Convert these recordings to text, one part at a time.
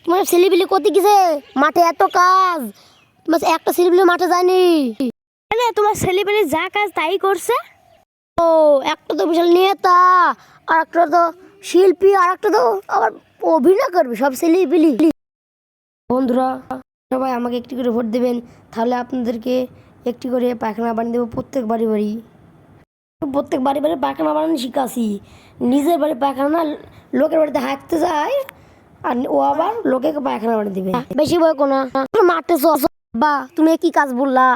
তোমার ছেলেপিলে করতে গেছে মাঠে এত কাজ, তোমার একটা ছেলেপিলে মাঠে যায়নি। তোমার ছেলেপিলে যা কাজ তাই করছে। ও একটা তো বিশাল নেতা, আর একটা তো শিল্পী, আর একটা তো আবার অভিনয় করবে। সব ছেলেপিলি। বন্ধুরা সবাই আমাকে একটি করে ভোট দেবেন, তাহলে আপনাদেরকে একটি করে পায়খানা বানিয়ে দেবো প্রত্যেক বাড়ি বাড়ি। প্রত্যেক বাড়ি বাড়ি পায়খানা বানানো শিখাছি। নিজের বাড়ি পায়খানা না, লোকের বাড়িতে হাঁকতে যায়, আর ও আবার লোকে পায়খানা বানিয়ে দিবে। বেশি বয় কোনা মাঠে বা তুমি কি কাজ বললা?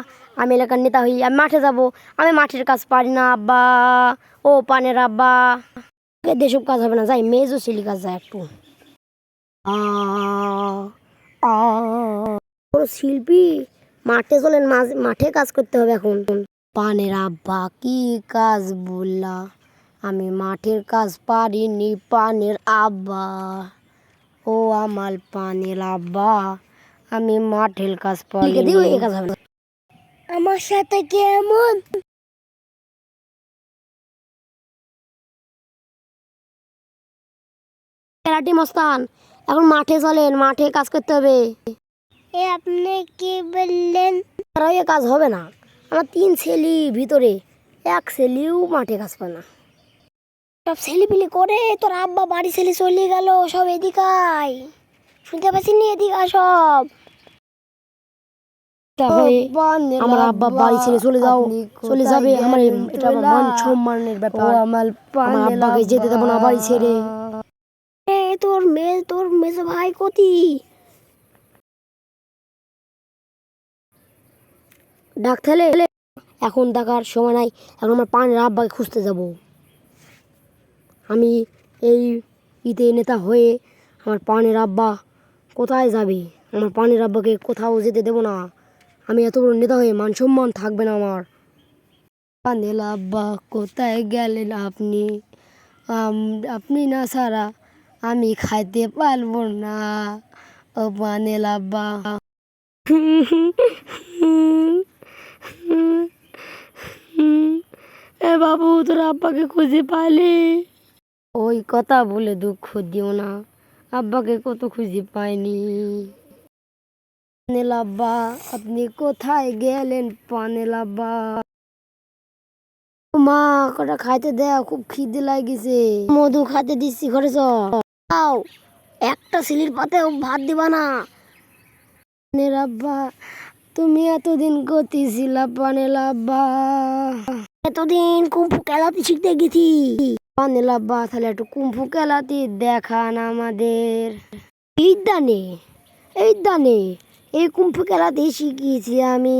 আমি এলাকার নেতা হই, আমি মাঠে যাব। আমি মাঠের কাজ পারি না আব্বা। ও পানের আব্বা, দেশব কাজ হবে না, যাই মেজো ছেলে কাজ যায় একটু। শিল্পী মাঠে চলেন, মাঠে কাজ করতে হবে এখন। পানের আব্বা কি কাজ বললা? আমি মাঠের কাজ পারিনি পানের আব্বা। ও আমার পানের আব্বা, আমি মাঠের কাজ পারিনি। আমার সাথে কেমন খেলাটি মস্তান, এখন মাঠে চলেন, মাঠে কাজ করতে হবে। আপনি কি বললেন? কাজ হবে না, আমার 3 ছেলে ভিতরে, এক ছেলেও মাঠে কাজ পায় না। সব ছেলেপিলি করে তোর আব্বা বাড়ি ছেলে চলে গেল। সব এদিকায় শুনতে পাচ্ছি নি, এদিকা সব আমার আব্বা বাড়ি ছেড়ে চলে যাবে। আমার এটা আমার মান সম্মানের ব্যাপার। আমার আব্বাকে যেতে দেবো না বাড়ি ছেড়ে। তোর মেজো ভাই কতি ডাকতে এখন দেখার সময় নাই। এখন আমার পানের আব্বাকে খুঁজতে যাব। আমি এই ঈদে নেতা হয়ে আমার পানের আব্বা কোথায় যাবে? আমার পানের আব্বাকে কোথাও যেতে দেবো না। আমি এত বড় নেতা হয়ে মান সম্মান থাকবে না আমার। পানের আব্বা কোথায় গেলেন আপনি? আপনি না ছাড়া আমি খাইতে পারবো না। ও পানের আব্বা। এ বাবু, তোর আব্বাকে খুঁজে পাইলি? ওই কথা বলে দুঃখ দিও না, আব্বাকে কত খুঁজে পাইনি। পানের আব্বা আপনি কোথায় গেলেন? পানের আব্বা, মা কটা খাইতে দেও, খুব খিদে লাগিছে। মধু খাইতে দিচ্ছি, ঘরে যাও। একটা সিলির পাতেও ভাত দিবা না। পানের আব্বা তুমি এতদিন কোথায় ছিলা? পানের আব্বা এতদিন কুম্ফু খেলাতে শিখতে গেছি। পানের আব্বা তাহলে একটু কুম্ফু খেলাতে দেখান আমাদের। এই দানে এই কুম্ফু খেলাতে শিখিয়েছি আমি।